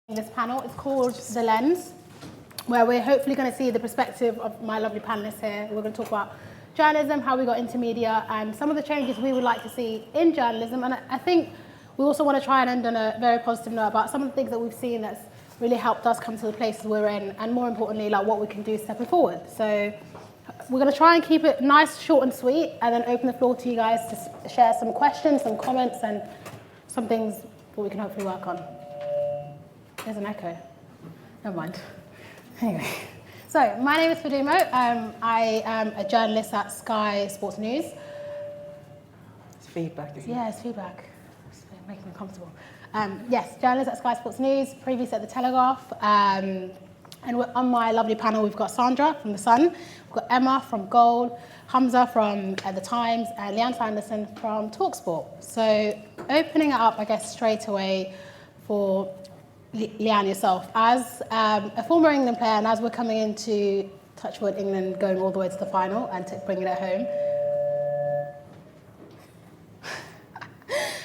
This panel is called The Lens, where we're hopefully going to see the perspective of my lovely panelists here. We're going to talk about journalism, how we got into media, and some of the changes we would like to see in journalism. And I think we also want to try and end on a very positive note about some of the things that we've seen that's really helped us come to the places we're in, and more importantly, like what we can do stepping forward. So we're going to try and keep it nice, short and sweet, and then open the floor to you guys to share some questions, some comments, and some things that we can hopefully work on. There's an echo. Never mind. Anyway, so my name is Fadumo. I am a journalist at Sky Sports News. It's feedback, isn't it? Yeah, it's feedback. It's making me comfortable. Yes, journalist at Sky Sports News, previously at The Telegraph. And on my lovely panel, we've got Sandra from The Sun, we've got Emma from Gold, Hamzah from The Times, and Lianne Sanderson from TalkSport. So opening it up, I guess, straight away for Lianne, yourself, as a former England player, and as we're coming into Touchwood England going all the way to the final and bringing it home,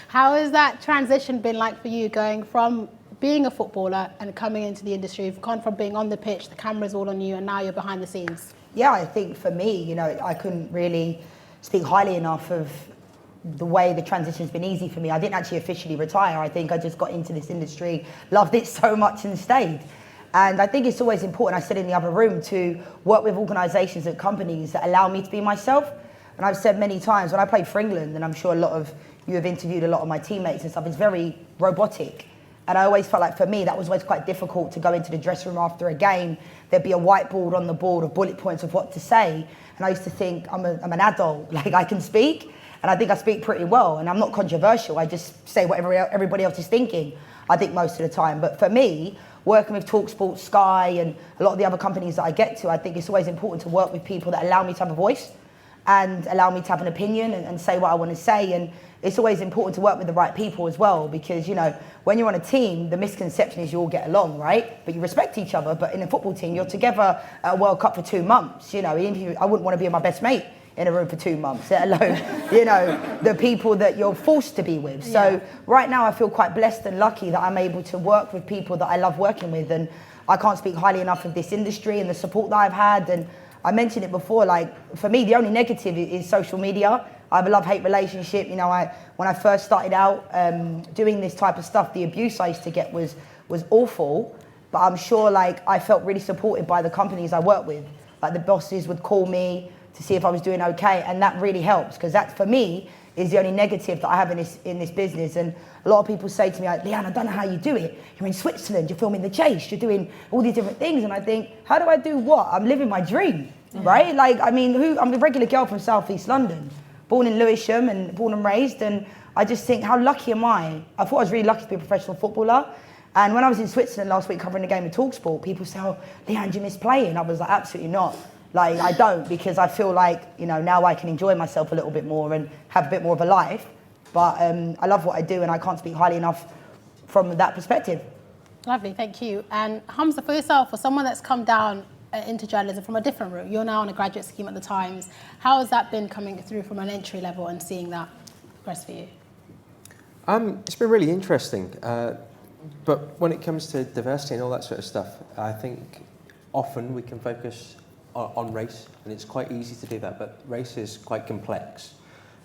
how has that transition been like for you, going from being a footballer and coming into the industry? You've gone from being on the pitch, the camera's all on you, and now you're behind the scenes. Yeah, I think for me, I couldn't really speak highly enough of the way the transition's been easy for me. I didn't actually officially retire. I think I just got into this industry, loved it so much and stayed. And I think it's always important, I said in the other room, to work with organisations and companies that allow me to be myself. And I've said many times, when I played for England, and I'm sure a lot of you have interviewed a lot of my teammates and stuff, it's very robotic. And I always felt like, for me, that was always quite difficult to go into the dressing room after a game. There'd be a whiteboard on the board of bullet points of what to say. And I used to think, I'm an adult, like I can speak. And I think I speak pretty well, and I'm not controversial. I just say what everybody else is thinking, I think, most of the time. But for me, working with TalkSport, Sky, and a lot of the other companies that I get to, I think it's always important to work with people that allow me to have a voice and allow me to have an opinion and say what I want to say. And it's always important to work with the right people as well, because, when you're on a team, the misconception is you all get along, right? But you respect each other. But in a football team, you're together at a World Cup for 2 months. I wouldn't want to be my best mate in a room for 2 months, let alone, the people that you're forced to be with. So right now I feel quite blessed and lucky that I'm able to work with people that I love working with, and I can't speak highly enough of this industry and the support that I've had. And I mentioned it before, like, for me, the only negative is social media. I have a love-hate relationship. When I first started out doing this type of stuff, the abuse I used to get was awful, but I'm sure, I felt really supported by the companies I work with. Like, the bosses would call me to see if I was doing okay, and that really helps, because that, for me, is the only negative that I have in this business. And a lot of people say to me, like, Lianne, I don't know how you do it. You're in Switzerland, you're filming The Chase, you're doing all these different things, and I think, how do I do what? I'm living my dream, right? I'm a regular girl from South East London, born in Lewisham and born and raised, and I just think, how lucky am I? I thought I was really lucky to be a professional footballer. And when I was in Switzerland last week covering the game of TalkSport, people say, oh, Lianne, do you miss playing? I was like, absolutely not. I don't, because I feel like, now I can enjoy myself a little bit more and have a bit more of a life. But I love what I do, and I can't speak highly enough from that perspective. Lovely, thank you. And Hamzah, for yourself, for someone that's come down into journalism from a different route, you're now on a graduate scheme at The Times. How has that been coming through from an entry level and seeing that progress for you? It's been really interesting. But when it comes to diversity and all that sort of stuff, I think often we can focus on race, and it's quite easy to do that, but race is quite complex.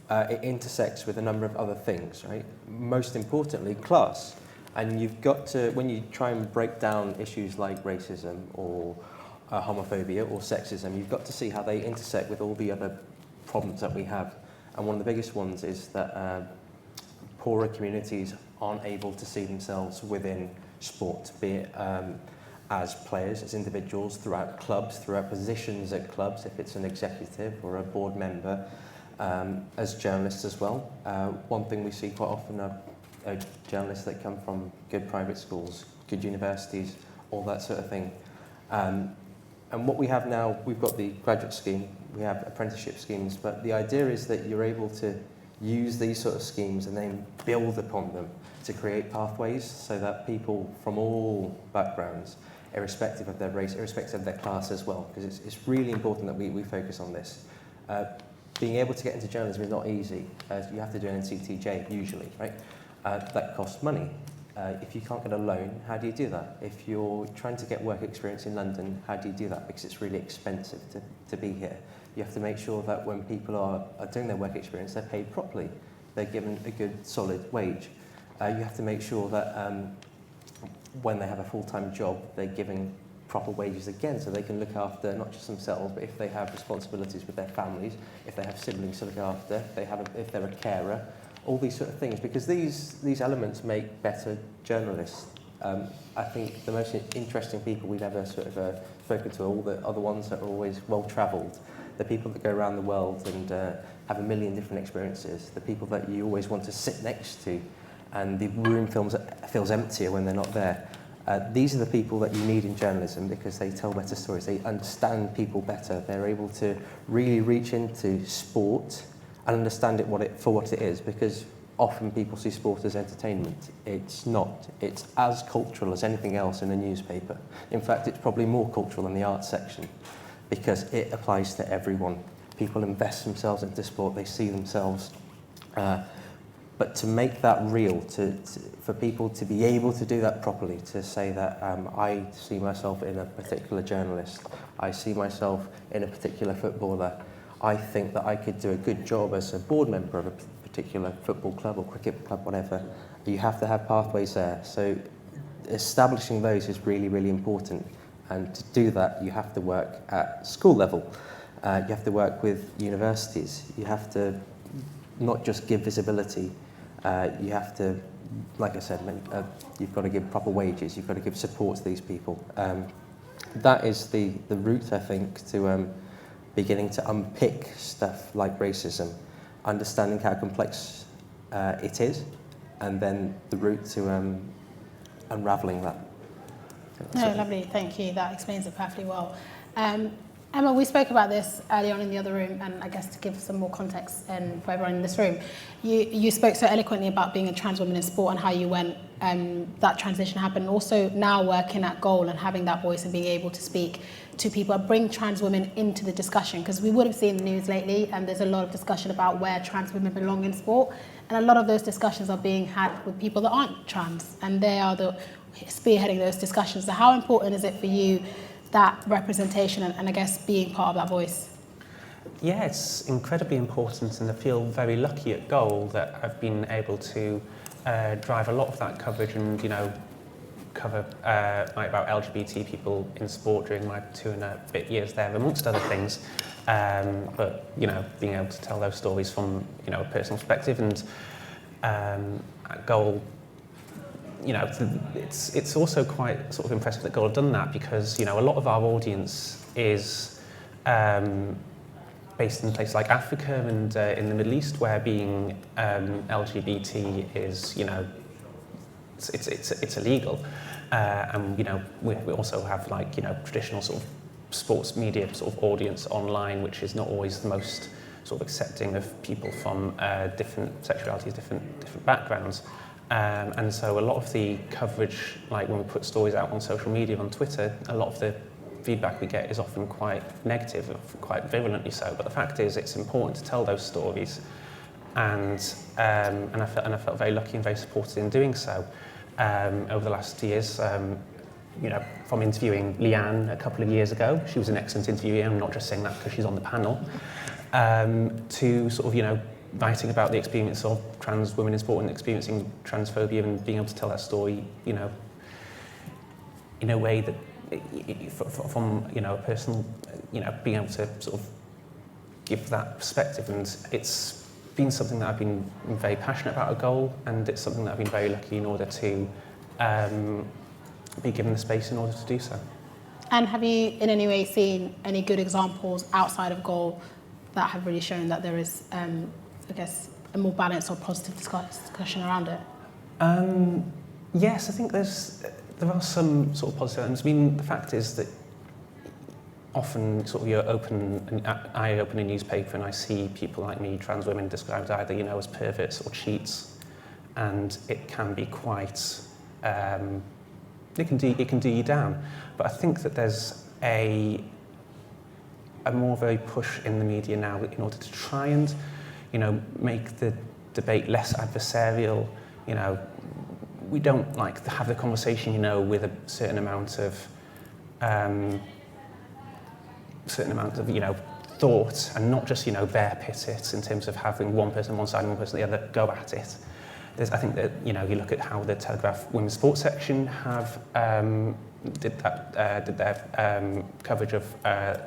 It intersects with a number of other things, right? Most importantly, class. And you've got to, when you try and break down issues like racism or homophobia or sexism, you've got to see how they intersect with all the other problems that we have. And one of the biggest ones is that poorer communities aren't able to see themselves within sport, be it as players, as individuals, throughout clubs, throughout positions at clubs, if it's an executive or a board member, as journalists as well. One thing we see quite often are journalists that come from good private schools, good universities, all that sort of thing. And what we have now, we've got the graduate scheme, we have apprenticeship schemes, but the idea is that you're able to use these sort of schemes and then build upon them to create pathways so that people from all backgrounds, irrespective of their race, irrespective of their class as well, because it's really important that we focus on this. Being able to get into journalism is not easy. You have to do an NCTJ usually, right? That costs money. if you can't get a loan, how do you do that? If you're trying to get work experience in London, how do you do that? Because it's really expensive to be here. You have to make sure that when people are doing their work experience, they're paid properly. They're given a good, solid wage. You have to make sure that when they have a full-time job, they're given proper wages again, so they can look after not just themselves, but if they have responsibilities with their families, if they have siblings to look after, if they're a carer, all these sort of things, because these elements make better journalists. I think the most interesting people we've ever sort of spoken to are the ones that are always well-travelled, the people that go around the world and have a million different experiences, the people that you always want to sit next to, and the room feels emptier when they're not there. These are the people that you need in journalism because they tell better stories. They understand people better. They're able to really reach into sport and understand it for what it is, because often people see sport as entertainment. It's not. It's as cultural as anything else in a newspaper. In fact, it's probably more cultural than the arts section because it applies to everyone. People invest themselves into sport. They see themselves. But to make that real, for people to be able to do that properly, to say that I see myself in a particular journalist, I see myself in a particular footballer, I think that I could do a good job as a board member of a particular football club or cricket club, whatever, you have to have pathways there. So establishing those is really, really important. And to do that, you have to work at school level. You have to work with universities. You have to not just give visibility. You have to, like I said, you've got to give proper wages. You've got to give support to these people. That is the route, I think, to beginning to unpick stuff like racism, understanding how complex it is, and then the route to unravelling that. No, lovely, thank you. That explains it perfectly well. Emma, we spoke about this early on in the other room, and I guess to give some more context for everyone in this room, you spoke so eloquently about being a trans woman in sport and how you went, that transition happened, and also now working at Goal and having that voice and being able to speak to people and bring trans women into the discussion, because we would have seen the news lately and there's a lot of discussion about where trans women belong in sport, and a lot of those discussions are being had with people that aren't trans, and they are spearheading those discussions. So how important is it for you, that representation and I guess being part of that voice? Yeah, it's incredibly important, and I feel very lucky at Goal that I've been able to drive a lot of that coverage and, cover about LGBT people in sport during my 2.5 years there, amongst other things. But, being able to tell those stories from, a personal perspective, and at Goal, it's also quite sort of impressive that Goal have done that, because, a lot of our audience is based in places like Africa and in the Middle East, where being LGBT is, it's illegal. And, we also have traditional sort of sports media sort of audience online, which is not always the most sort of accepting of people from different sexualities, different backgrounds. And so a lot of the coverage, like when we put stories out on social media, on Twitter, a lot of the feedback we get is often quite negative, quite virulently so. But the fact is, it's important to tell those stories, and I felt very lucky and very supported in doing so. Over the last years, from interviewing Lianne a couple of years ago, she was an excellent interviewee. I'm not just saying that because she's on the panel. To sort of writing about the experience of trans women in sport and experiencing transphobia, and being able to tell that story, in a way that, from a personal, being able to sort of give that perspective. And it's been something that I've been very passionate about at Goal, and it's something that I've been very lucky in order to be given the space in order to do so. And have you in any way seen any good examples outside of Goal that have really shown that there is, I guess, a more balanced or positive discussion around it? Yes, I think there are some sort of positive elements. I mean, the fact is that often sort of I open a newspaper and I see people like me, trans women, described either, as perverts or cheats, and it can be quite, it can do you down. But I think that there's a more of a push in the media now in order to try and, make the debate less adversarial, we don't like to have the conversation, you know, with a certain amount of you know, thought, and not just, you know, bear pit it in terms of having one person on one side and one person on the other go at it. I think that, you know, you look at how the Telegraph women's sports section have did their coverage of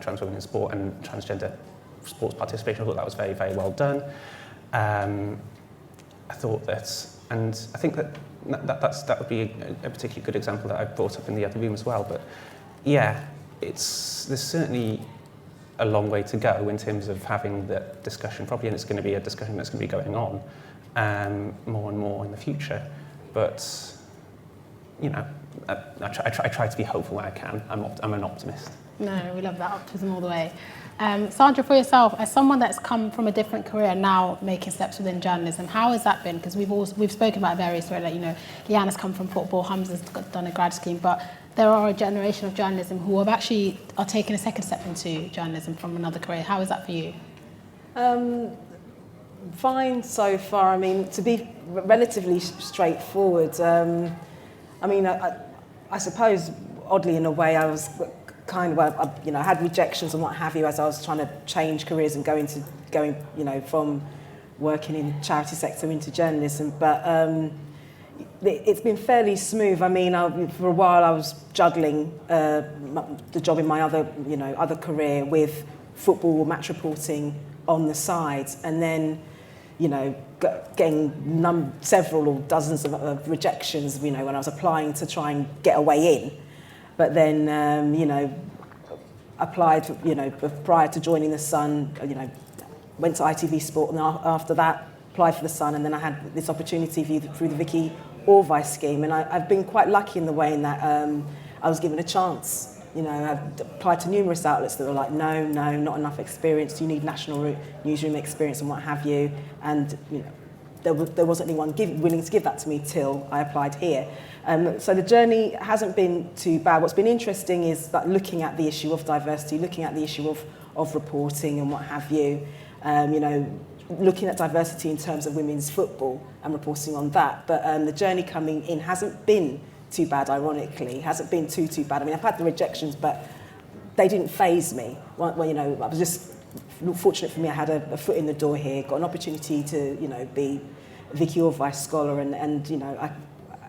trans women in sport and transgender sports participation. I thought that was very, very well done. I thought that, and I think that would be a particularly good example that I brought up in the other room as well. But yeah, there's certainly a long way to go in terms of having the discussion properly, and it's going to be a discussion that's going to be going on more and more in the future. But you know, I try to be hopeful when I can. I'm an optimist. No, we love that optimism all the way. Sandra, for yourself, as someone that's come from a different career now making steps within journalism, how has that been? Because we've spoken about various ways, like, you know, Lianne has come from football, Hamzah's done a grad scheme, but there are a generation of journalism who are taking a second step into journalism from another career. How is that for you? Fine so far. I mean, to be relatively straightforward, I mean, I suppose, oddly in a way, I was kind of, you know, I had rejections and what have you as I was trying to change careers and going, you know, from working in the charity sector into journalism. But it's been fairly smooth. I mean, for a while I was juggling the job in my other career with football match reporting on the side, and then, you know, getting several or dozens of rejections, you know, when I was applying to try and get a way in. But then, you know, applied, you know, prior to joining the Sun, you know, went to ITV Sport, and after that, applied for the Sun, and then I had this opportunity through the Vicky Orvice scheme, and I've been quite lucky in the way in that I was given a chance. You know, I've applied to numerous outlets that were like, no, not enough experience, you need national newsroom experience and what have you, and, you know, there wasn't anyone willing to give that to me till I applied here. So the journey hasn't been too bad. What's been interesting is that looking at the issue of diversity, looking at the issue of reporting and what have you, you know, looking at diversity in terms of women's football and reporting on that. But the journey coming in hasn't been too bad, ironically. Hasn't been too bad. I mean, I've had the rejections, but they didn't faze me. Well, you know, I was just fortunate for me. I had a foot in the door here, got an opportunity to, you know, be a Vicky Orvice scholar, and you know,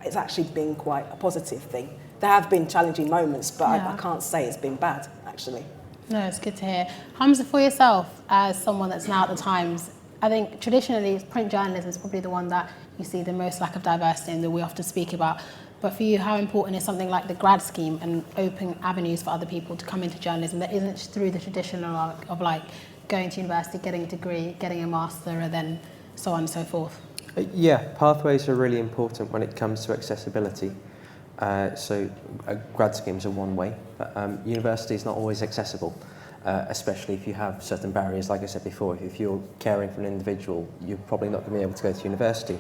it's actually been quite a positive thing. There have been challenging moments, but I can't say it's been bad, actually. No, it's good to hear. Hamzah, for yourself, as someone that's now at the Times, I think traditionally print journalism is probably the one that you see the most lack of diversity and that we often speak about. But for you, how important is something like the grad scheme and opening avenues for other people to come into journalism that isn't through the traditional arc of like going to university, getting a degree, getting a master, and then so on and so forth? Yeah, pathways are really important when it comes to accessibility. So grad schemes are one way, but university is not always accessible, especially if you have certain barriers. Like I said before, if you're caring for an individual, you're probably not going to be able to go to university.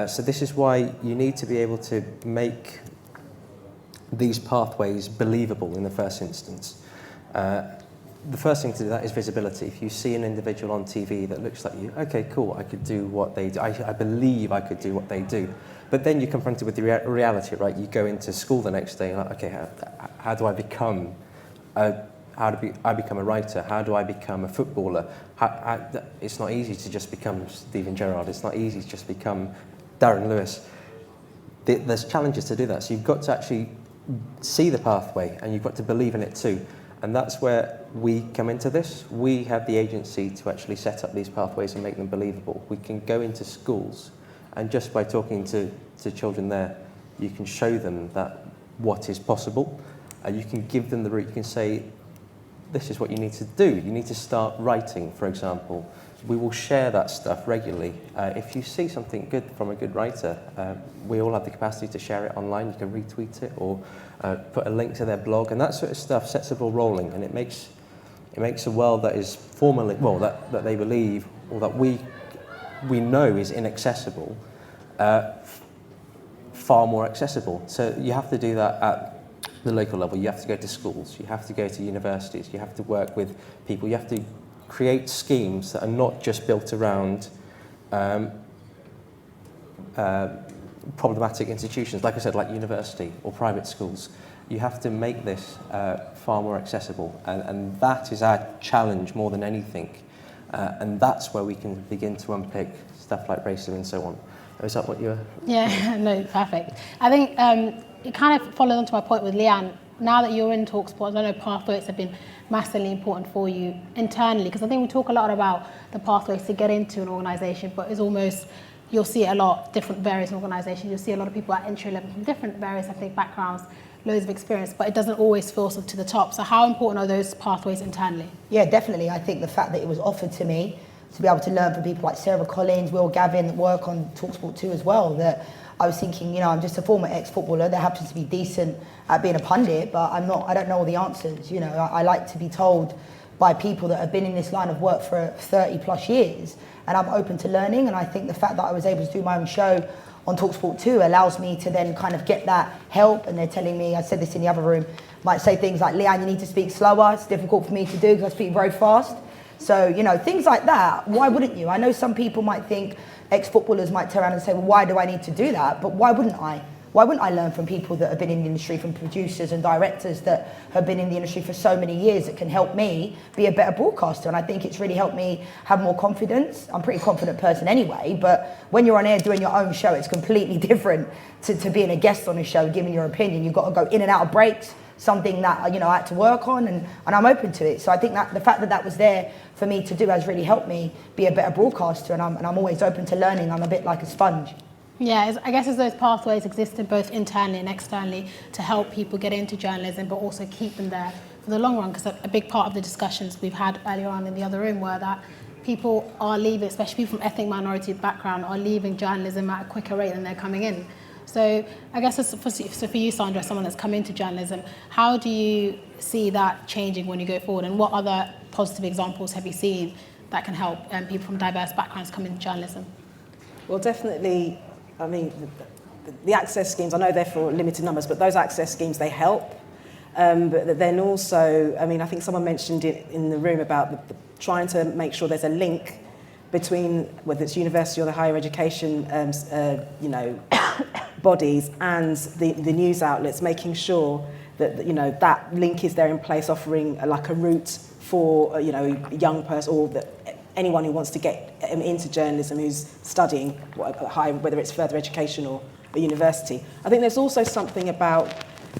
So this is why you need to be able to make these pathways believable in the first instance. The first thing to do that is visibility. If you see an individual on TV that looks like you, okay, cool, I could do what they do. I believe I could do what they do. But then you're confronted with the reality, right? You go into school the next day and like, okay, how do I become I become a writer? How do I become a footballer? It's not easy to just become Steven Gerrard. It's not easy to just become Darren Lewis. There's challenges to do that. So you've got to actually see the pathway and you've got to believe in it too. And that's where we come into this. We have the agency to actually set up these pathways and make them believable. We can go into schools, and just by talking to children there, you can show them that what is possible, and you can give them the route. You can say, this is what you need to do. You need to start writing, for example. We will share that stuff regularly. If you see something good from a good writer, we all have the capacity to share it online. You can retweet it or put a link to their blog, and that sort of stuff sets the ball rolling, and it makes a world that is formerly, well, that they believe or that we know is inaccessible, far more accessible. So you have to do that at the local level. You have to go to schools, you have to go to universities, you have to work with people, you have to create schemes that are not just built around problematic institutions, like I said, like university or private schools. You have to make this far more accessible, and that is our challenge more than anything. And that's where we can begin to unpick stuff like racism and so on. Is that what you're... Yeah, no, perfect. I think it kind of follows on to my point with Lianne. Now that you're in TalkSport, I know pathways have been massively important for you internally, because I think we talk a lot about the pathways to get into an organisation, but it's almost, you'll see it a lot, different various organisations. You'll see a lot of people at entry level from different various, I think, backgrounds, loads of experience, but it doesn't always filter to the top. So how important are those pathways internally? Yeah, definitely. I think the fact that it was offered to me to be able to learn from people like Sarah Collins, Will Gavin, that work on TalkSport 2 as well, that I was thinking, you know, I'm just a former ex-footballer that happens to be decent at being a pundit, but I don't know all the answers. You know, I like to be told by people that have been in this line of work for 30 plus years, and I'm open to learning. And I think the fact that I was able to do my own show on TalkSport 2 allows me to then kind of get that help. And they're telling me, I said this in the other room, might say things like, Lianne, you need to speak slower. It's difficult for me to do because I speak very fast. So, you know, things like that, why wouldn't you? I know some people might think, ex-footballers might turn around and say, well, why do I need to do that? But why wouldn't I? Why wouldn't I learn from people that have been in the industry, from producers and directors that have been in the industry for so many years that can help me be a better broadcaster? And I think it's really helped me have more confidence. I'm a pretty confident person anyway, but when you're on air doing your own show, it's completely different to being a guest on a show, giving your opinion. You've got to go in and out of breaks, something that, you know, I had to work on, and I'm open to it. So I think that the fact that that was there for me to do has really helped me be a better broadcaster, and I'm always open to learning. I'm a bit like a sponge. Yeah, I guess as those pathways existed both internally and externally to help people get into journalism, but also keep them there for the long run, because a big part of the discussions we've had earlier on in the other room were that people are leaving, especially people from ethnic minority background, are leaving journalism at a quicker rate than they're coming in. So I guess for you, Sandra, someone that's come into journalism, how do you see that changing when you go forward, and what other positive examples have you seen that can help people from diverse backgrounds come into journalism? Well, definitely, I mean, the access schemes, I know they're for limited numbers, but those access schemes, they help. But then also, I mean, I think someone mentioned it in the room about trying to make sure there's a link between whether it's university or the higher education, you know, bodies and the news outlets, making sure that, you know, that link is there in place, offering like a route for, you know, a young person or anyone who wants to get into journalism, who's studying whether it's further education or a university. I think there's also something about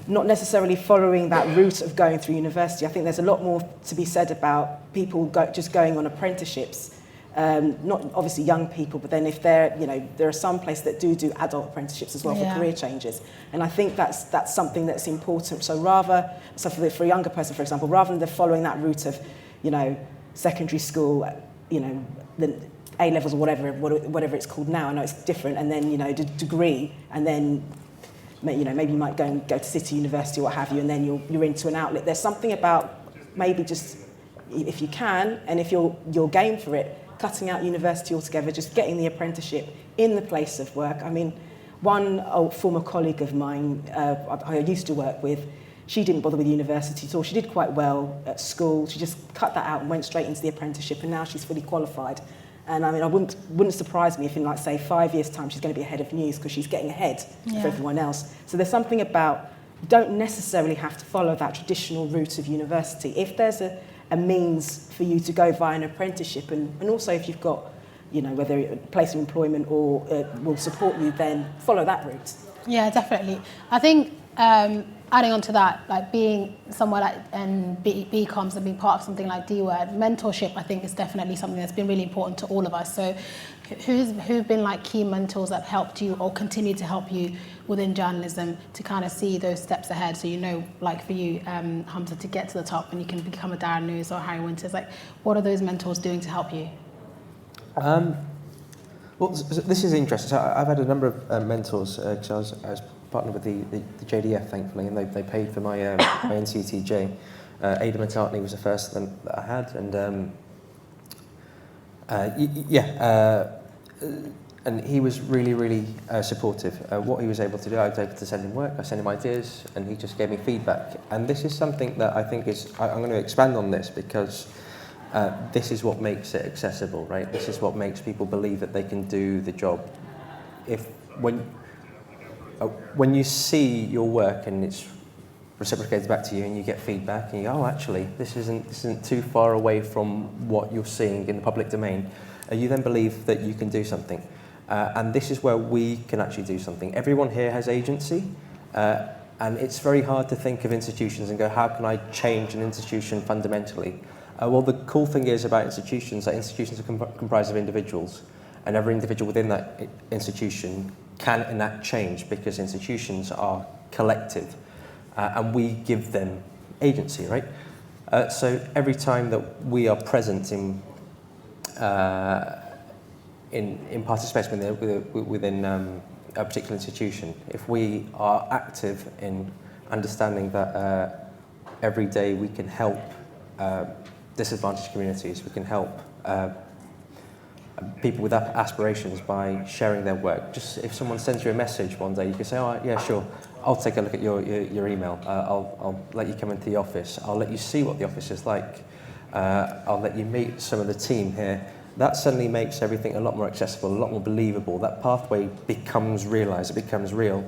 not necessarily following that route of going through university. I think there's a lot more to be said about people just going on apprenticeships. Not obviously young people, but then if they're, you know, there are some places that do adult apprenticeships as well for career changes. And I think that's something that's important. So for a younger person, for example, rather than following that route of, you know, secondary school, you know, the A-levels or whatever it's called now, I know it's different, and then, you know, degree, and then, you know, maybe you might go to City University or what have you, and then you're into an outlet. There's something about maybe just, if you can, and if you're game for it, cutting out university altogether, just getting the apprenticeship in the place of work. I mean, one old former colleague of mine I used to work with, she didn't bother with university at all. She did quite well at school. She just cut that out and went straight into the apprenticeship, and now she's fully qualified. And I mean, wouldn't surprise me if in, like, say, 5 years' time, she's going to be head of news because she's getting ahead of everyone else. So there's something about, you don't necessarily have to follow that traditional route of university. If there's a means for you to go via an apprenticeship, and also if you've got, you know, whether a place of employment or will support you, then follow that route. Yeah, definitely. I think adding on to that, like being somewhere like BComs and being part of something like D-Word, mentorship, I think, is definitely something that's been really important to all of us. So who've been like key mentors that helped you or continue to help you within journalism to kind of see those steps ahead? So, you know, like for you, Hamzah, to get to the top and you can become a Darren News or Harry Winters, like what are those mentors doing to help you? Well, this is interesting. So I've had a number of mentors because I was partnered with the JDF, thankfully, and they paid for my my NCTJ. Ada Matartney was the first that I had, and and he was really, really supportive. What he was able to do, I was able to send him work, I sent him ideas, and he just gave me feedback. And this is something that I think is, I'm going to expand on this because this is what makes it accessible, right? This is what makes people believe that they can do the job. when you see your work and it's reciprocated back to you and you get feedback and you go, oh, actually, this isn't too far away from what you're seeing in the public domain, you then believe that you can do something. And this is where we can actually do something. Everyone here has agency, and it's very hard to think of institutions and go, how can I change an institution fundamentally? Well, the cool thing is about institutions that institutions are comprised of individuals, and every individual within that institution can enact change because institutions are collective, and we give them agency, right? So every time that we are present in participation within a particular institution, if we are active in understanding that every day we can help disadvantaged communities, we can help people with aspirations by sharing their work. Just if someone sends you a message one day, you can say, oh, yeah, sure, I'll take a look at your email. I'll let you come into the office. I'll let you see what the office is like. I'll let you meet some of the team here. That suddenly makes everything a lot more accessible, a lot more believable. That pathway becomes realised, it becomes real.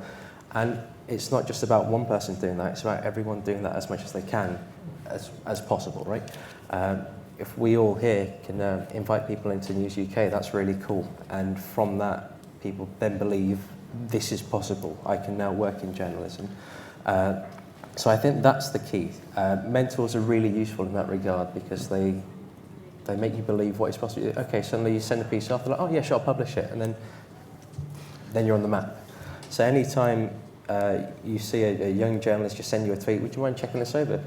And it's not just about one person doing that, it's about everyone doing that as much as they can, as possible, right? If we all here can invite people into News UK, that's really cool. And from that, people then believe this is possible. I can now work in journalism. So I think that's the key. Mentors are really useful in that regard because they make you believe what is possible. Okay, suddenly you send a piece off, they're like, oh yeah, sure, I'll publish it. And then you're on the map. So anytime you see a young journalist just send you a tweet, would you mind checking this over?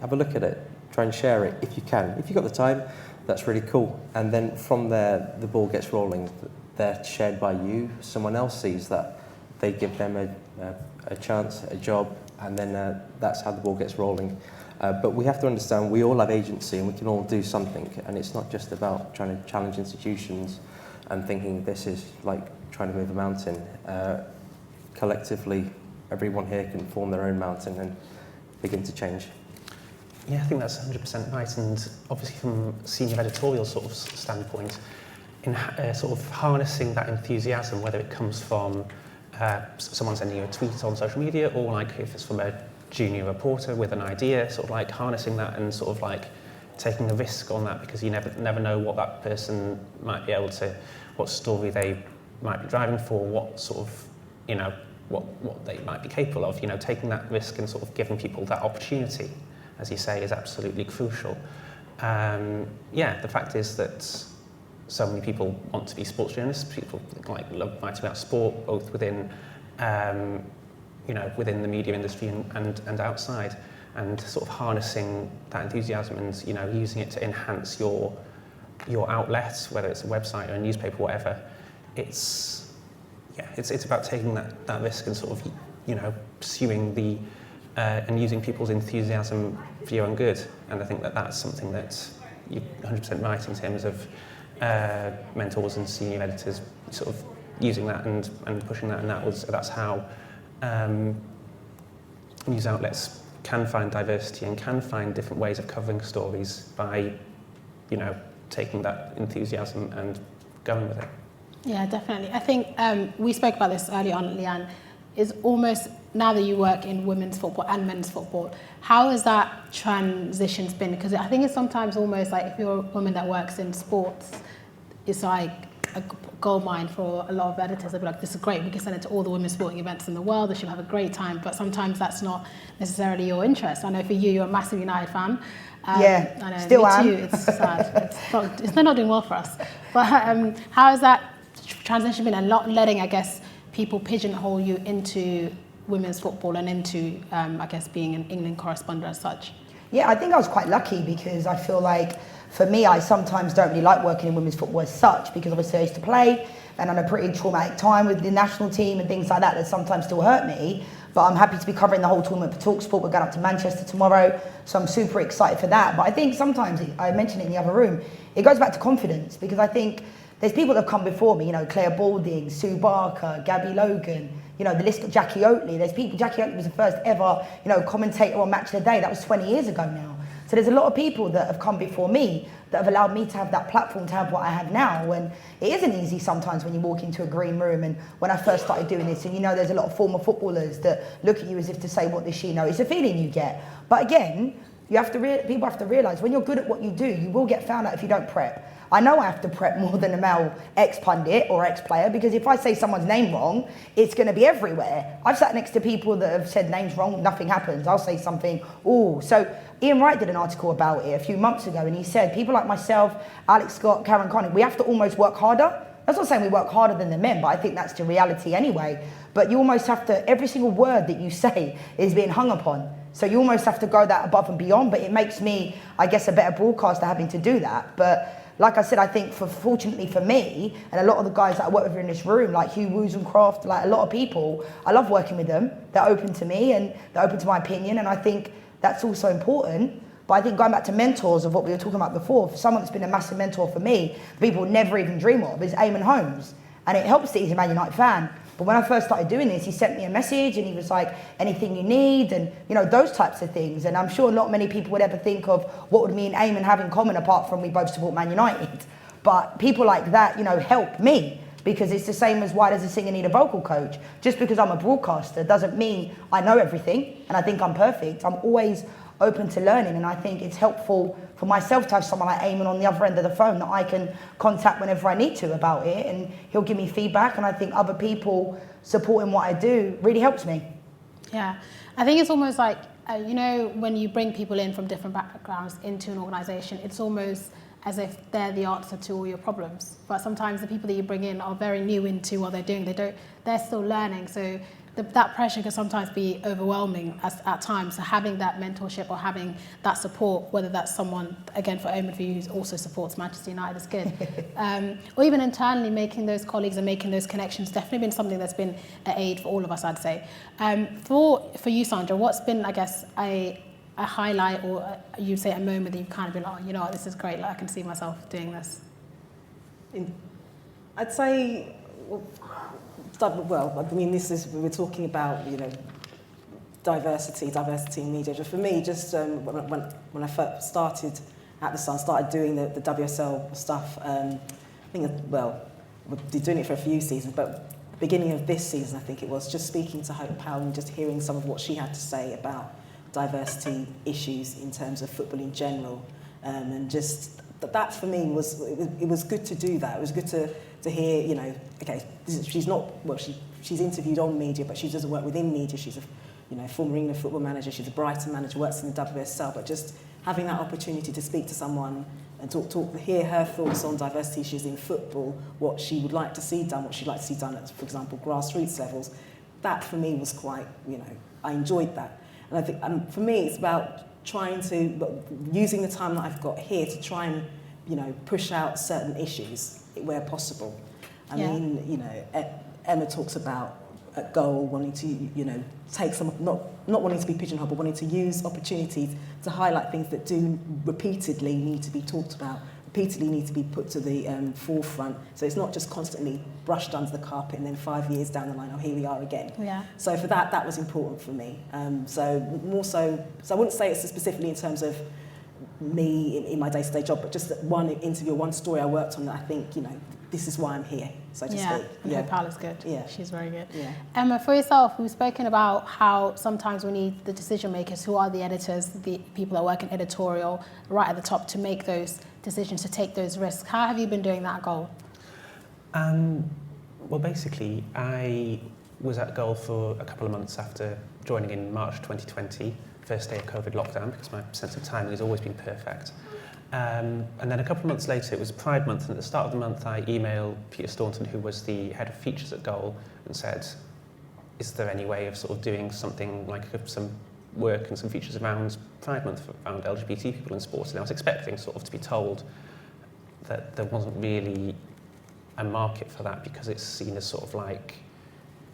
Have a look at it. Try and share it if you can. If you've got the time, that's really cool. And then from there, the ball gets rolling. They're shared by you. Someone else sees that. They give them a chance, a job, and then that's how the ball gets rolling. But we have to understand we all have agency and we can all do something. And it's not just about trying to challenge institutions and thinking this is like trying to move a mountain. Collectively, everyone here can form their own mountain and begin to change. Yeah, I think that's 100% right, and obviously from senior editorial sort of standpoint, in sort of harnessing that enthusiasm, whether it comes from someone sending you a tweet on social media, or like if it's from a junior reporter with an idea, sort of like harnessing that and sort of like taking the risk on that, because you never know what that person might be able to, what story they might be driving for, what sort of, you know, what they might be capable of. You know, taking that risk and sort of giving people that opportunity, as you say, is absolutely crucial. Yeah, the fact is that so many people want to be sports journalists. People like love writing about sport, both within, you know, within the media industry and outside, and sort of harnessing that enthusiasm and, you know, using it to enhance your outlets, whether it's a website or a newspaper, whatever. It's about taking that risk and sort of, you know, pursuing the and using people's enthusiasm for your own good. And I think that that's something that you're 100% right in terms of mentors and senior editors sort of using that and pushing that, and that's how news outlets can find diversity and can find different ways of covering stories by, you know, taking that enthusiasm and going with it. Yeah, definitely. I think we spoke about this earlier on, Lianne, is almost now that you work in women's football and men's football, how has that transition been? Because I think it's sometimes almost like if you're a woman that works in sports, it's like a goldmine for a lot of editors. They'll be like, this is great, we can send it to all the women's sporting events in the world, they should have a great time, but sometimes that's not necessarily your interest. I know for you, you're a massive United fan. Yeah, I know, still am. Me too, it's sad. It's not doing well for us. But how has that transition been, and not letting, I guess, people pigeonhole you into women's football and into, I guess, being an England correspondent as such? Yeah, I think I was quite lucky because I feel like, for me, I sometimes don't really like working in women's football as such, because obviously I used to play and on a pretty traumatic time with the national team and things like that sometimes still hurt me. But I'm happy to be covering the whole tournament for TalkSport. We're going up to Manchester tomorrow, so I'm super excited for that. But I think sometimes, I mentioned it in the other room, it goes back to confidence, because I think there's people that have come before me, you know, Claire Balding, Sue Barker, Gabby Logan, you know, the list of Jackie Oatley. There's people, Jackie Oatley was the first ever, you know, commentator on Match of the Day. That was 20 years ago now. So there's a lot of people that have come before me that have allowed me to have that platform to have what I have now. And it isn't easy sometimes when you walk into a green room. And when I first started doing this, and there's a lot of former footballers that look at you as if to say, what does she know? It's a feeling you get. But again, people have to realise when you're good at what you do, you will get found out if you don't prep. I know I have to prep more than a male ex-pundit or ex-player, because if I say someone's name wrong, it's going to be everywhere. I've sat next to people that have said names wrong, nothing happens. I'll say something, so Ian Wright did an article about it a few months ago, and he said people like myself, Alex Scott, Karen Connick, we have to almost work harder. That's not saying we work harder than the men, but I think that's the reality anyway. But you almost have to, every single word that you say is being hung upon. So you almost have to go that above and beyond, but it makes me, I guess, a better broadcaster having to do that. But like I said, I think fortunately for me, and a lot of the guys that I work with in this room, like Hugh Wozencroft, like a lot of people, I love working with them. They're open to me and they're open to my opinion, and I think that's also important. But I think going back to mentors of what we were talking about before, for someone that's been a massive mentor for me, people would never even dream of, is Eamon Holmes. And it helps that he's a Man United fan. But when I first started doing this, he sent me a message and he was like, anything you need, and those types of things. And I'm sure not many people would ever think of what would me and Eamon have in common apart from we both support Man United. But people like that, help me, because it's the same as why does a singer need a vocal coach? Just because I'm a broadcaster doesn't mean I know everything and I think I'm perfect. I'm always open to learning, and I think it's helpful for myself to have someone like Eamon on the other end of the phone that I can contact whenever I need to about it, and he'll give me feedback, and I think other people supporting what I do really helps me. Yeah, I think it's almost like, when you bring people in from different backgrounds into an organisation, it's almost as if they're the answer to all your problems. But sometimes the people that you bring in are very new into what they're doing. They're still learning, so that pressure can sometimes be overwhelming at times. So having that mentorship or having that support, whether that's someone, again for Eamon, for you, who also supports Manchester United, is good. Or even internally making those colleagues and making those connections, definitely been something that's been an aid for all of us, I'd say. For you, Sandra, what's been, I guess, a highlight, or you'd say a moment that you've kind of been, what, this is great, like I can see myself doing this? I'd say, we're talking about, diversity in media. Just for me, just when I first started at the Sun, started doing the WSL stuff, I think, we've been doing it for a few seasons, but beginning of this season, I think it was, just speaking to Hope Powell and just hearing some of what she had to say about diversity issues in terms of football in general, and just that for me it was good to do that. It was good to hear, okay, she's interviewed on media, but she doesn't work within media. She's a former England football manager. She's a Brighton manager, works in the WSL. But just having that opportunity to speak to someone and hear her thoughts on diversity issues in football, what she would like to see done, what she'd like to see done at, for example, grassroots levels, that for me was quite, I enjoyed that. And I think for me, it's about using the time that I've got here to try and, push out certain issues where possible. I mean, Emma talks about a goal wanting to, take some, not wanting to be pigeonholed, but wanting to use opportunities to highlight things that do repeatedly need to be talked about, repeatedly need to be put to the forefront. So it's not just constantly brushed under the carpet and then 5 years down the line, here we are again. Yeah. So for that was important for me. So I wouldn't say it's specifically in terms of me in my day-to-day job, but just one interview, one story I worked on that I think, this is why I'm here, so to speak. And Hope Powell is good. Yeah. She's very good. Yeah. Emma, for yourself, we've spoken about how sometimes we need the decision makers, who are the editors, the people that work in editorial, right at the top, to make those decisions, to take those risks. How have you been doing that at Goal? Well, basically, I was at Goal for a couple of months after joining in March 2020, first day of COVID lockdown, because my sense of timing has always been perfect. And then a couple of months later, it was Pride Month, and at the start of the month, I emailed Peter Staunton, who was the head of features at Goal, and said, is there any way of sort of doing something like some work and some features around Pride Month around LGBT people in sports? And I was expecting sort of to be told that there wasn't really a market for that because it's seen as sort of like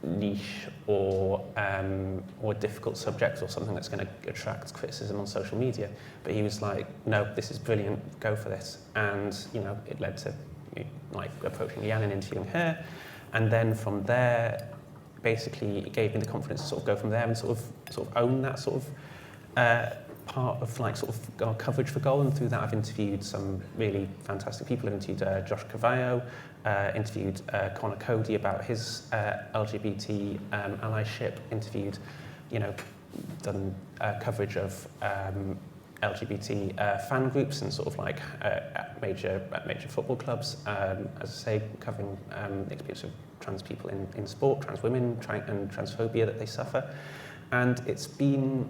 niche or a difficult subject or something that's going to attract criticism on social media. But he was like, no, this is brilliant, go for this. And, it led to like approaching Lianne and interviewing her. And then from there, basically it gave me the confidence to sort of go from there and sort of own that sort of part of like sort of our coverage for Goal, and through that I've interviewed some really fantastic people. I've interviewed Josh Cavallo, interviewed Connor Cody about his LGBT allyship, interviewed, done coverage of LGBT fan groups and sort of like major football clubs, as I say, covering the experience of trans people in sport, trans women, and transphobia that they suffer, and it's been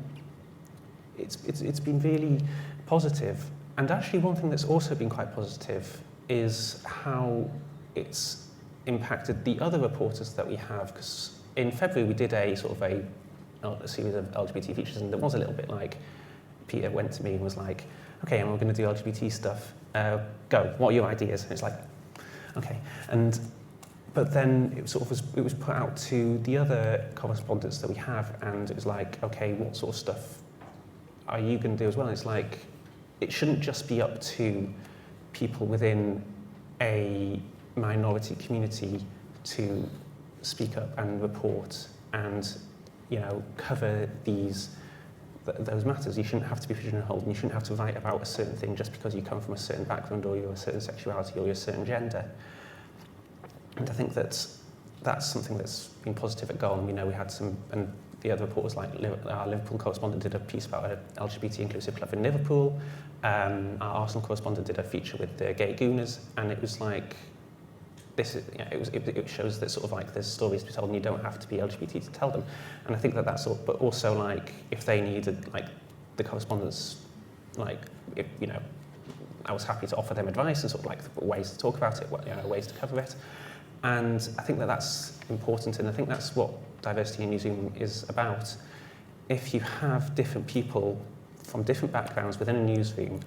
really positive. And actually, one thing that's also been quite positive is how it's impacted the other reporters that we have. Because in February we did a series of LGBT features, and there was a little bit like, Peter went to me and was like, okay, and we're going to do LGBT stuff. Go. What are your ideas? And it's like, okay. But then it was put out to the other correspondents that we have, and it was like, okay, what sort of stuff are you going to do as well? And it's like, it shouldn't just be up to people within a minority community to speak up and report and, cover those matters. You shouldn't have to be pigeonholed, and you shouldn't have to write about a certain thing just because you come from a certain background, or you're a certain sexuality, or you're a certain gender. And I think that's something that's been positive at Goal. And we had some, and the other reporters, like our Liverpool correspondent did a piece about an LGBT inclusive club in Liverpool. Our Arsenal correspondent did a feature with the Gay Gooners, and it was like, it shows that sort of like there's stories to be told, and you don't have to be LGBT to tell them. And I think that's all. But also, like, if they needed, like, the correspondents, like, I was happy to offer them advice and sort of like ways to talk about it, ways to cover it. And I think that's important, and I think that's what diversity in newsroom is about. If you have different people from different backgrounds within a newsroom,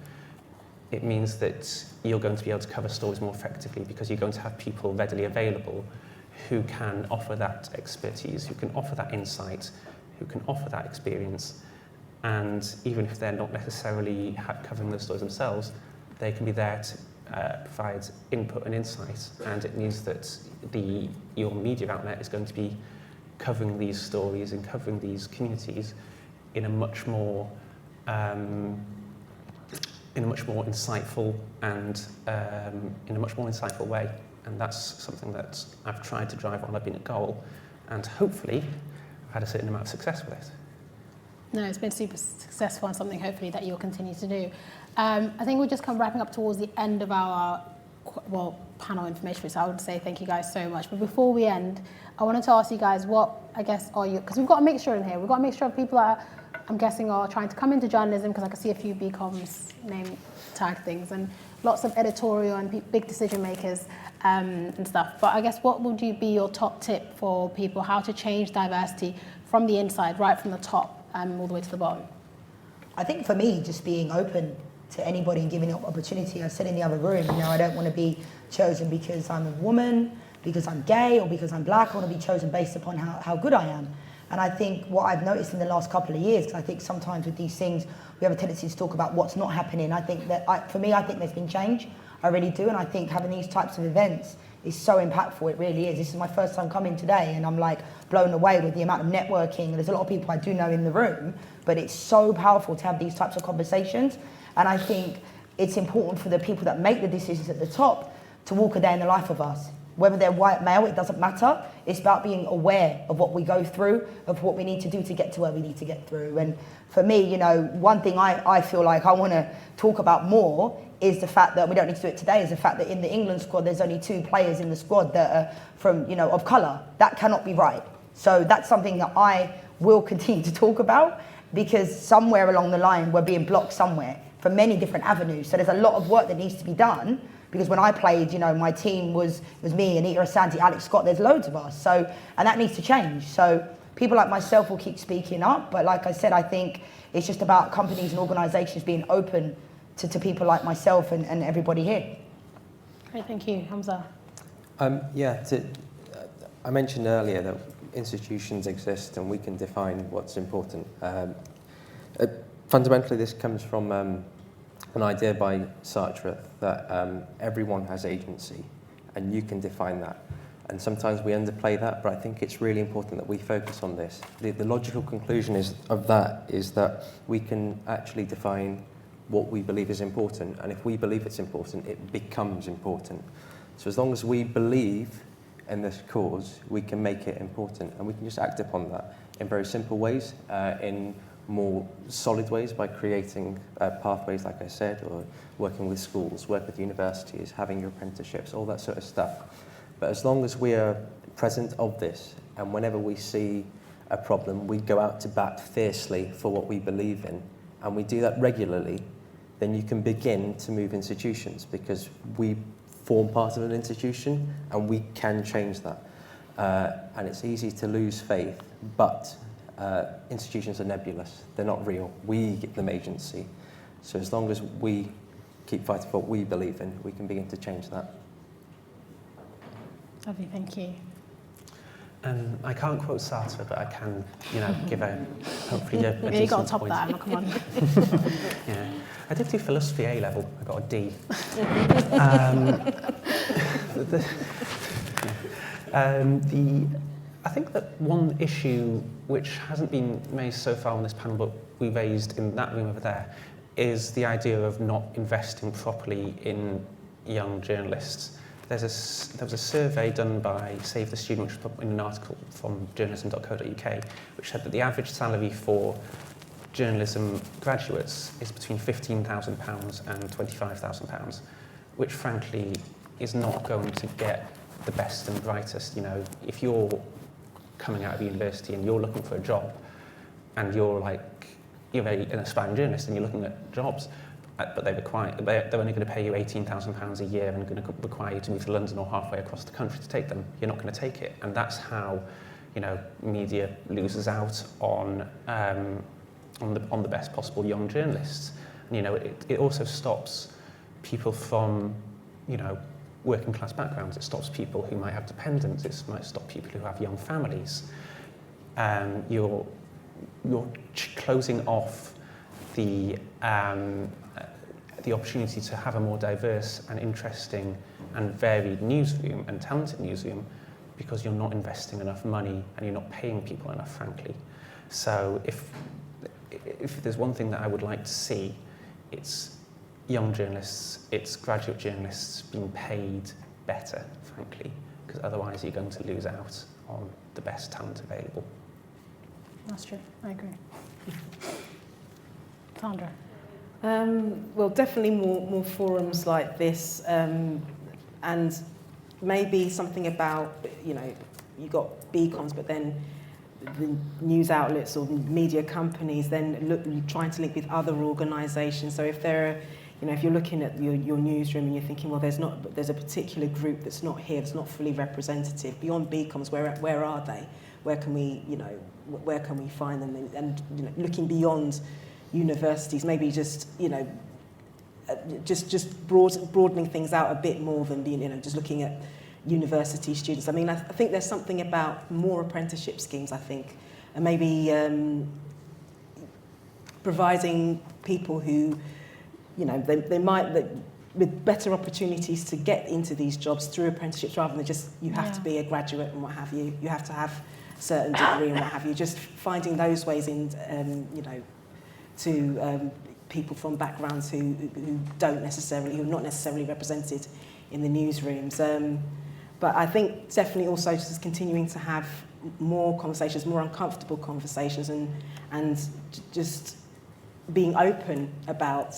it means that you're going to be able to cover stories more effectively, because you're going to have people readily available who can offer that expertise, who can offer that insight, who can offer that experience. And even if they're not necessarily covering those stories themselves, they can be there to provide input and insight. And it means that your media outlet is going to be covering these stories and covering these communities in a much more insightful and in a much more insightful way. And that's something that I've tried to drive while I've been at Goal, and hopefully I've had a certain amount of success with it. No, it's been super successful, and something hopefully that you'll continue to do. I think we're just wrapping up towards the end of our panel information, so I would say thank you guys so much. But before we end, I wanted to ask you guys what, I guess, are you, because we've got a mixture in here. We've got a mixture of people that I'm guessing are trying to come into journalism, because I can see a few BComs name tag things, and lots of editorial and big decision makers and stuff. But I guess what would be your top tip for people, how to change diversity from the inside, right from the top all the way to the bottom? I think for me, just being open to anybody and giving an opportunity. I said in the other room, I don't want to be chosen because I'm a woman, because I'm gay, or because I'm black. I want to be chosen based upon how good I am. And I think what I've noticed in the last couple of years, because I think sometimes with these things, we have a tendency to talk about what's not happening. I think that, for me, I think there's been change. I really do. And I think having these types of events is so impactful. It really is. This is my first time coming today, and I'm like blown away with the amount of networking. There's a lot of people I do know in the room, but it's so powerful to have these types of conversations. And I think it's important for the people that make the decisions at the top to walk a day in the life of us. Whether they're white, male, it doesn't matter. It's about being aware of what we go through, of what we need to do to get to where we need to get through. And for me, one thing I feel like I want to talk about more is the fact that, we don't need to do it today, is the fact that in the England squad, there's only 2 players in the squad that are from, of colour. That cannot be right. So that's something that I will continue to talk about, because somewhere along the line, we're being blocked somewhere from many different avenues. So there's a lot of work that needs to be done, because when I played, my team was me, Anita Asante, Alex Scott, there's loads of us. So, and that needs to change. So people like myself will keep speaking up, but like I said, I think it's just about companies and organisations being open to people like myself and everybody here. Great, thank you. Hamzah? I mentioned earlier that institutions exist and we can define what's important. Fundamentally, this comes from an idea by Sartre that everyone has agency, and you can define that. And sometimes we underplay that, but I think it's really important that we focus on this. The logical conclusion is that we can actually define what we believe is important, and if we believe it's important, it becomes important. So as long as we believe in this cause, we can make it important, and we can just act upon that in very simple ways, in more solid ways by creating pathways, like I said, or working with schools, work with universities, having your apprenticeships, all that sort of stuff. But as long as we are present of this, and whenever we see a problem, we go out to bat fiercely for what we believe in, and we do that regularly, then you can begin to move institutions, because we form part of an institution and we can change that. And it's easy to lose faith, but institutions are nebulous. They're not real. We give them agency. So as long as we keep fighting for what we believe in, we can begin to change that. Lovely, thank you. I can't quote Sartre, but I can, give hopefully a You decent got to top point. that, Emma, come on. Yeah, I did do philosophy A level. I got a D. I think that one issue which hasn't been raised so far on this panel, but we raised in that room over there, is the idea of not investing properly in young journalists. There was a survey done by Save the Student, which was put in an article from journalism.co.uk, which said that the average salary for journalism graduates is between £15,000 and £25,000, which frankly is not going to get the best and brightest. If you're coming out of university and you're looking for a job, and you're an aspiring journalist and you're looking at jobs, but they're only going to pay you £18,000 a year and going to require you to move to London or halfway across the country to take them, you're not going to take it. And that's how, media loses out on the best possible young journalists. And, it also stops people from, working class backgrounds. It stops people who might have dependents. It might stop people who have young families. You're closing off the opportunity to have a more diverse and interesting and varied newsroom and talented newsroom, because you're not investing enough money and you're not paying people enough, frankly. So if there's one thing that I would like to see, it's young journalists, it's graduate journalists being paid better, frankly, because otherwise you're going to lose out on the best talent available. That's true, I agree. Sandra? Well, definitely more forums like this, and maybe something about, you got beacons, but then the news outlets or media companies then trying to link with other organisations. So if there are, if you're looking at your newsroom and you're thinking, well, there's a particular group that's not here, that's not fully representative, beyond beacons, where are they? Where can we, where can we find them? And looking beyond universities, maybe just broadening things out a bit more than being, just looking at university students. I mean, I think there's something about more apprenticeship schemes, I think, and maybe providing people who, they might, with better opportunities to get into these jobs through apprenticeships, rather than just, you have to be a graduate and what have you, you have to have a certain degree and what have you, just finding those ways in, to people from backgrounds who are not necessarily represented in the newsrooms. But I think definitely also just continuing to have more conversations, more uncomfortable conversations, and just being open about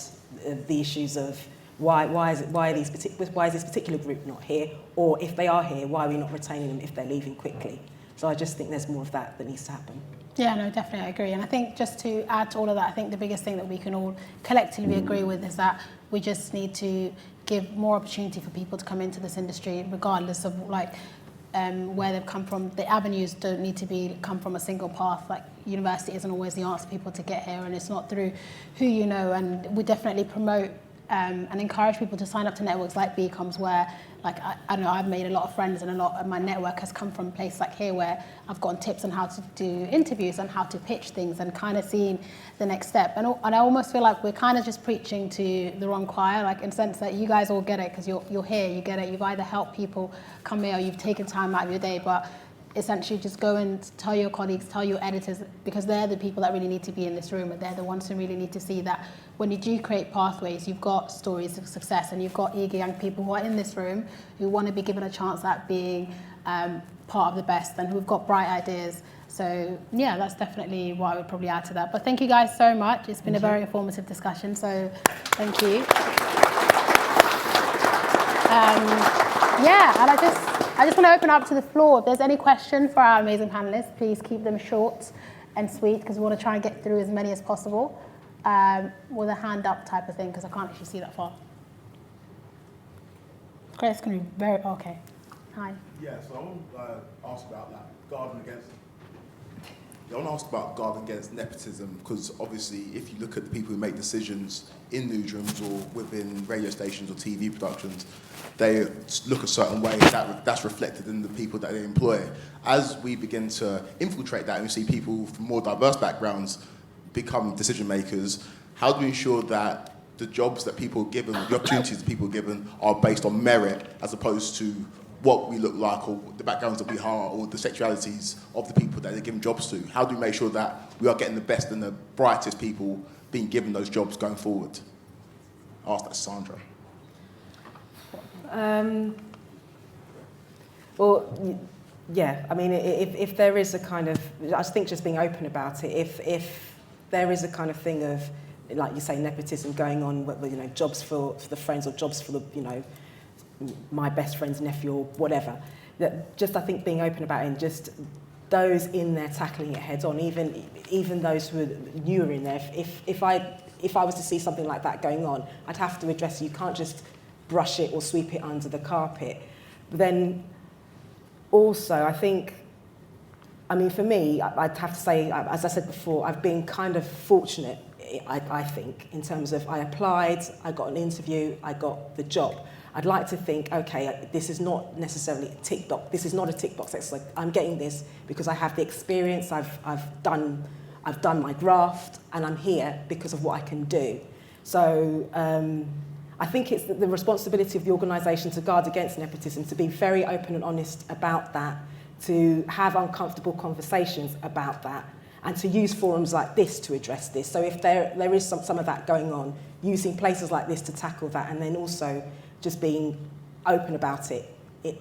the issues of why is this particular group not here, or if they are here, why are we not retaining them if they're leaving quickly? So I just think there's more of that needs to happen. Yeah, no, definitely, I agree. And I think just to add to all of that, I think the biggest thing that we can all collectively agree with is that we just need to give more opportunity for people to come into this industry, regardless of where they've come from. The avenues don't need to come from a single path. Like, university isn't always the answer for people to get here, and it's not through who you know. And we definitely promote and encourage people to sign up to networks like BComs, where like I don't know, I've made a lot of friends, and a lot of my network has come from places like here where I've gotten tips on how to do interviews and how to pitch things and kind of seeing the next step. And I almost feel like we're kind of just preaching to the wrong choir, like in the sense that you guys all get it because you're here, you get it. You've either helped people come here or you've taken time out of your day, but essentially just go and tell your colleagues, tell your editors, because they're the people that really need to be in this room, and they're the ones who really need to see that when you do create pathways, you've got stories of success, and you've got eager young people who are in this room who want to be given a chance at being part of the best, and who've got bright ideas. So yeah, that's definitely what I would probably add to that. But thank you guys so much. It's been a very informative discussion, so thank you. Yeah, and I just want to open up to the floor. If there's any questions for our amazing panelists, please keep them short and sweet, because we want to try and get through as many as possible with a hand up type of thing, because I can't actually see that far. Grace, can you very, okay. Hi. Yeah, so I want to ask about that, guarding against. I want to ask about guarding against nepotism, because obviously if you look at the people who make decisions in newsrooms or within radio stations or TV productions, they look a certain way, that's reflected in the people that they employ. As we begin to infiltrate that and we see people from more diverse backgrounds become decision makers, how do we ensure that the jobs that people are given, the opportunities that people are given are based on merit as opposed to what we look like or the backgrounds that we are or the sexualities of the people that they're given jobs to? How do we make sure that we are getting the best and the brightest people being given those jobs going forward? I'll ask that to Sandra. Well, yeah, I mean, if there is a kind of, I think just being open about it, if there is a kind of thing of, like you say, nepotism going on, you know, jobs for the friends or jobs for the, you know, my best friend's nephew or whatever, that just I think being open about it and just those in there tackling it head on, even those who are newer in there, if I was to see something like that going on, I'd have to address it. You can't just brush it or sweep it under the carpet. But then also, I think, I mean, for me, I'd have to say, as I said before, I've been kind of fortunate, I think, in terms of I applied, I got an interview, I got the job. I'd like to think, okay, this is not necessarily a tick box. This is not a tick box exercise. I'm getting this because I have the experience. I've done my graft, and I'm here because of what I can do. So I think it's the responsibility of the organisation to guard against nepotism, to be very open and honest about that, to have uncomfortable conversations about that, and to use forums like this to address this. So if there is some of that going on, using places like this to tackle that, and then also just being open about it,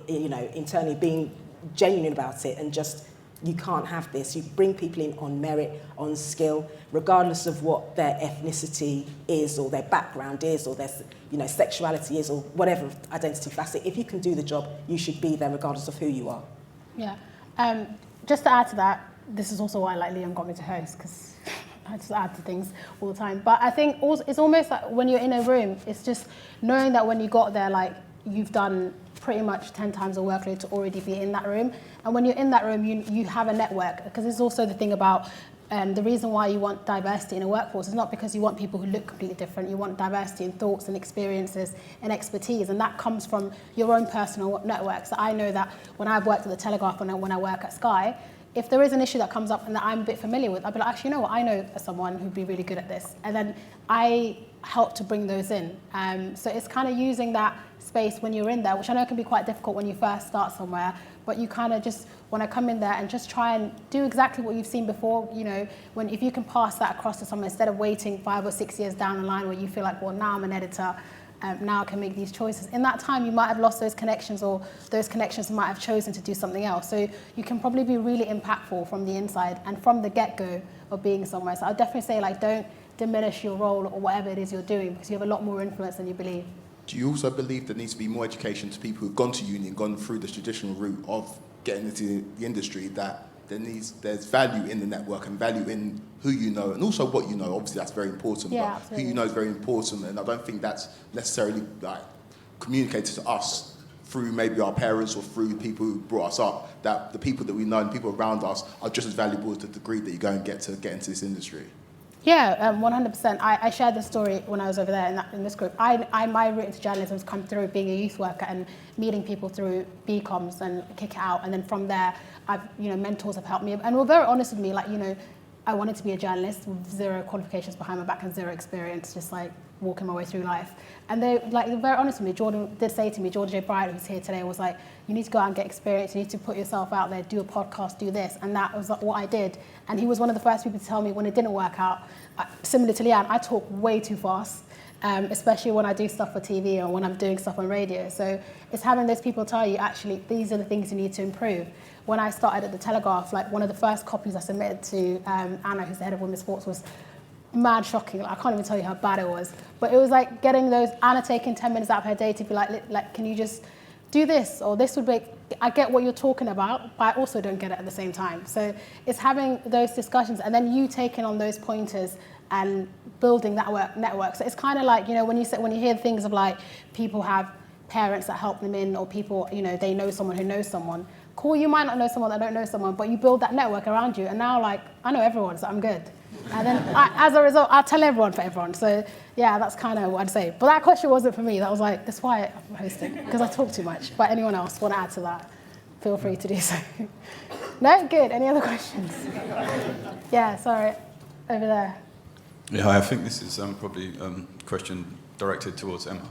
you know, internally being genuine about it, and just, you can't have this. You bring people in on merit, on skill, regardless of what their ethnicity is or their background is or their, you know, sexuality is or whatever identity facet. If you can do the job, you should be there regardless of who you are. Yeah. Just to add to that, this is also why like Liam got me to host, because I just add to things all the time. But I think also, it's almost like when you're in a room, it's just knowing that when you got there, like you've done pretty much 10 times the workload to already be in that room. And when you're in that room, you have a network, because it's also the thing about the reason why you want diversity in a workforce is not because you want people who look completely different. You want diversity in thoughts and experiences and expertise, and that comes from your own personal networks. So I know that when I've worked at the Telegraph and when I work at Sky, if there is an issue that comes up and that I'm a bit familiar with, I'll be like, actually, you know what, I know someone who'd be really good at this. And then I help to bring those in. So it's kind of using that space when you're in there, which I know can be quite difficult when you first start somewhere, but you kind of just want to come in there and just try and do exactly what you've seen before. You know, if you can pass that across to someone instead of waiting 5 or 6 years down the line where you feel like, well, now I'm an editor, now I can make these choices. In that time, you might have lost those connections, or those connections might have chosen to do something else. So you can probably be really impactful from the inside and from the get-go of being somewhere. So I'd definitely say, like, don't diminish your role or whatever it is you're doing, because you have a lot more influence than you believe. Do you also believe there needs to be more education to people who've gone to uni and gone through the traditional route of getting into the industry, that there's value in the network and value in who you know and also what you know? Obviously that's very important, yeah, but absolutely. who you know is very important, and I don't think that's necessarily like communicated to us through maybe our parents or through people who brought us up, that the people that we know and people around us are just as valuable to the degree that you go and get into this industry. Yeah, 100%. I shared this story when I was over there in this group. My route into journalism has come through being a youth worker and meeting people through BComs and Kick It Out. And then from there, mentors have helped me and were very honest with me. Like, I wanted to be a journalist with 0 qualifications behind my back and 0 experience, just like walking my way through life. And they're very honest with me. Jordan did say to me, Jordan J. Bryant, who's here today, was like, you need to go out and get experience. You need to put yourself out there, do a podcast, do this. And that was what I did. And he was one of the first people to tell me when it didn't work out. Similar to Lianne, I talk way too fast, especially when I do stuff for TV or when I'm doing stuff on radio. So it's having those people tell you, actually, these are the things you need to improve. When I started at the Telegraph, like one of the first copies I submitted to Anna, who's the head of women's sports, was mad shocking. Like, I can't even tell you how bad it was. But it was like getting those, Anna taking 10 minutes out of her day to be like, can you just do this? Or this would be, I get what you're talking about, but I also don't get it at the same time. So it's having those discussions and then you taking on those pointers and building that network. So it's kind of like, when you hear things of like people have parents that help them in, or people, they know someone who knows someone. Cool, you might not know someone that don't know someone, but you build that network around you. And now, like, I know everyone, so I'm good. And then as a result, I'll tell everyone for everyone. So yeah, that's kind of what I'd say. But that question wasn't for me. That was like, that's why I'm hosting, because I talk too much. But anyone else want to add to that, feel free to do so. No? Good. Any other questions? Yeah, sorry. Over there. Yeah, I think this is probably a question directed towards Emma.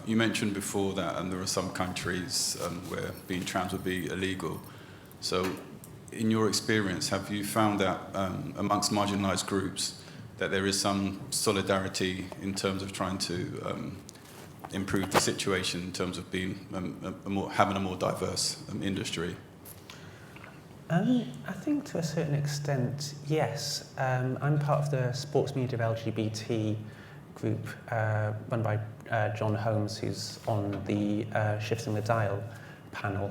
You mentioned before that there are some countries where being trans would be illegal. So in your experience, have you found that amongst marginalised groups that there is some solidarity in terms of trying to improve the situation in terms of being having a more diverse industry? I think to a certain extent, yes. I'm part of the Sports Media of LGBT group run by John Holmes, who's on the Shifting the Dial panel,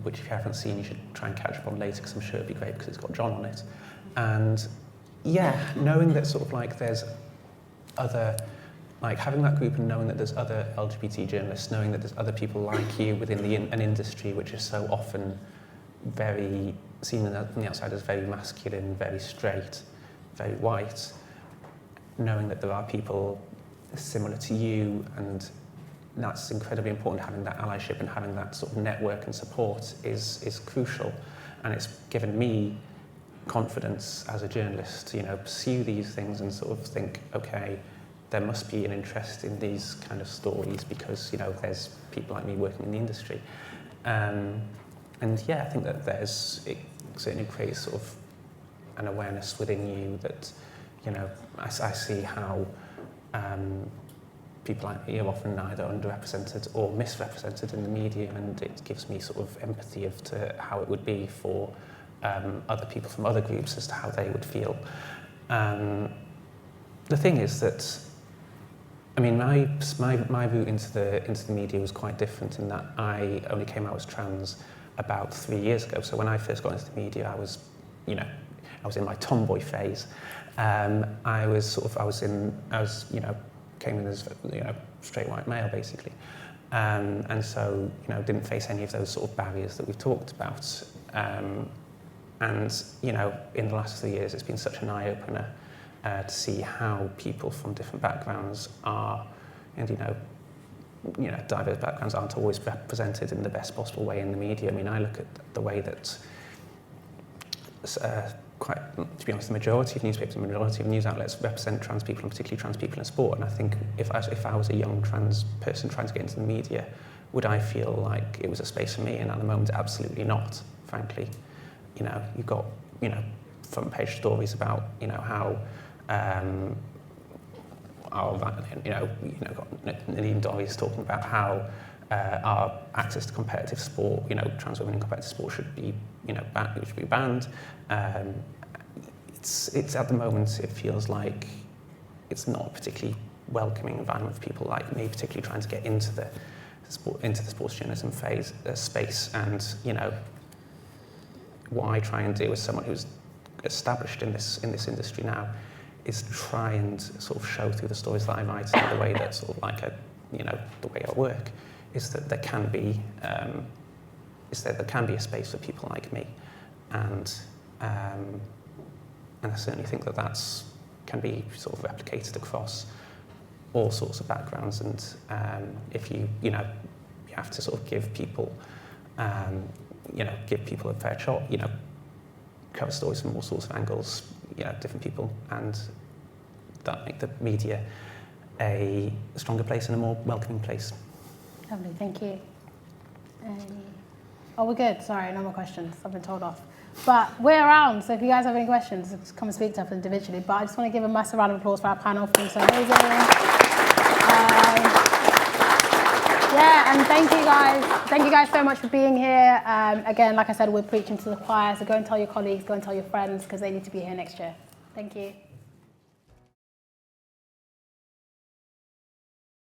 which if you haven't seen, you should try and catch up on later, because I'm sure it'd be great because it's got John on it. And yeah, knowing that sort of like there's other, like having that group and knowing that there's other LGBT journalists, knowing that there's other people like you within an industry which is so often very seen from the outside as very masculine, very straight, very white, knowing that there are people similar to you, and that's incredibly important. Having that allyship and having that sort of network and support is crucial, and it's given me confidence as a journalist to pursue these things and sort of think, okay, there must be an interest in these kind of stories because there's people like me working in the industry, and yeah, I think that it certainly creates sort of an awareness within you that I see how people like me are often either underrepresented or misrepresented in the media, and it gives me sort of empathy to how it would be for other people from other groups as to how they would feel. The thing is that, I mean, my route into the media was quite different in that I only came out as trans about 3 years ago. So when I first got into the media, I was in my tomboy phase. Came in as straight white male basically, and so didn't face any of those sort of barriers that we've talked about. And in the last 3 years, it's been such an eye opener to see how people from different backgrounds are, and diverse backgrounds aren't always represented in the best possible way in the media. I mean, I look at the way that to be honest, the majority of newspapers, the majority of news outlets represent trans people, and particularly trans people in sport. And I think if I was a young trans person trying to get into the media, would I feel like it was a space for me? And at the moment, absolutely not, frankly. You've got, front page stories about, how, got Nadine Dorries talking about how our access to competitive sport, trans women in competitive sport should be, banned. It's at the moment, it feels like it's not a particularly welcoming environment for people like me, particularly trying to get into the sports journalism space. And what I try and do as someone who's established in this industry now is try and sort of show through the stories that I write and the way that sort of like the way I work is that there can be a space for people like me, and I certainly think that that's can be sort of replicated across all sorts of backgrounds, and if you have to sort of give people a fair shot, cover stories from all sorts of angles, different people, and that make the media a stronger place and a more welcoming place. Lovely, thank you. Oh, we're good. Sorry, no more questions. I've been told off. But we're around, so if you guys have any questions, just come and speak to us individually. But I just want to give a massive round of applause for our panel for being so amazing. And thank you guys. Thank you guys so much for being here. Again, like I said, we're preaching to the choir, so go and tell your colleagues, go and tell your friends, because they need to be here next year. Thank you.